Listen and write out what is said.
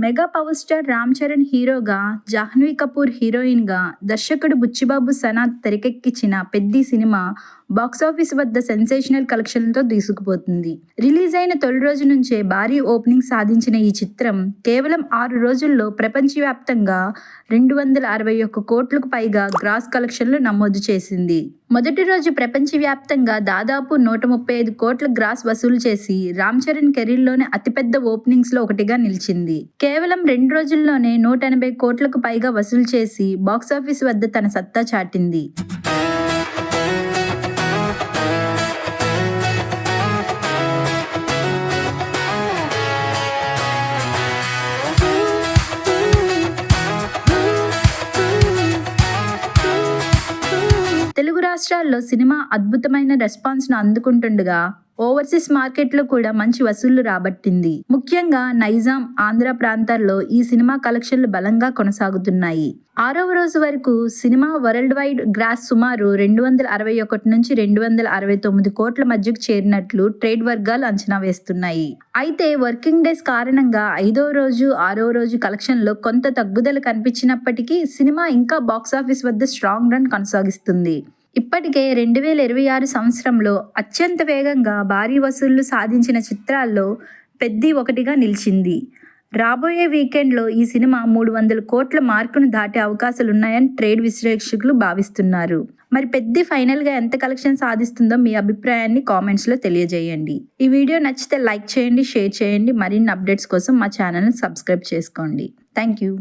Mega power star Ram Charan హీరోగా, జాహ్నవి కపూర్ హీరోయిన్గా, దర్శకుడు బుచ్చిబాబు సనాత్ తెరకెక్కించిన పెద్ది సినిమా బాక్సాఫీస్ వద్ద సెన్సేషనల్ కలెక్షన్లతో దూసుకుపోతుంది. రిలీజ్ అయిన తొలి రోజు నుంచే భారీ ఓపెనింగ్ సాధించిన ఈ చిత్రం కేవలం 6 రోజుల్లో ప్రపంచవ్యాప్తంగా 261 కోట్లకు పైగా గ్రాస్ కలెక్షన్లు నమోదు చేసింది. మొదటి రోజు ప్రపంచవ్యాప్తంగా దాదాపు 135 కోట్ల గ్రాస్ వసూలు చేసి రామ్ చరణ్ కెరీర్లోనే అతిపెద్ద ఓపెనింగ్స్లో ఒకటిగా నిలిచింది. కేవలం 2 రోజుల్లోనే 180 కోట్లకు పైగా వసూలు చేసి బాక్సాఫీస్ వద్ద తన సత్తా చాటింది. తెలుగు రాష్ట్రాల్లో సినిమా అద్భుతమైన రెస్పాన్స్ను అందుకుంటుండగా ఓవర్సీస్ మార్కెట్లో కూడా మంచి వసూళ్లు రాబట్టింది. ముఖ్యంగా నైజాం, ఆంధ్ర ప్రాంతాల్లో ఈ సినిమా కలెక్షన్లు బలంగా కొనసాగుతున్నాయి. 6వ రోజు వరకు సినిమా వరల్డ్ వైడ్ గ్రాస్ సుమారు 261 నుంచి 269 కోట్ల మధ్యకు చేరినట్లు ట్రేడ్ వర్గాలు అంచనా వేస్తున్నాయి. అయితే వర్కింగ్ డేస్ కారణంగా 5వ రోజు, 6వ రోజు కలెక్షన్లో కొంత తగ్గుదల కనిపించినప్పటికీ సినిమా ఇంకా బాక్సాఫీస్ వద్ద స్ట్రాంగ్ రన్ కొనసాగిస్తుంది. ఇప్పటికే 2026 సంవత్సరంలో అత్యంత వేగంగా భారీ వసూళ్లు సాధించిన చిత్రాల్లో పెద్ది ఒకటిగా నిలిచింది. రాబోయే వీకెండ్లో ఈ సినిమా 300 కోట్ల మార్కును దాటే అవకాశాలున్నాయని ట్రేడ్ విశ్లేషకులు భావిస్తున్నారు. మరి పెద్ది ఫైనల్గా ఎంత కలెక్షన్ సాధిస్తుందో మీ అభిప్రాయాన్ని కామెంట్స్లో తెలియజేయండి. ఈ వీడియో నచ్చితే లైక్ చేయండి, షేర్ చేయండి. మరిన్ని అప్డేట్స్ కోసం మా ఛానల్ని సబ్స్క్రైబ్ చేసుకోండి. Thank you.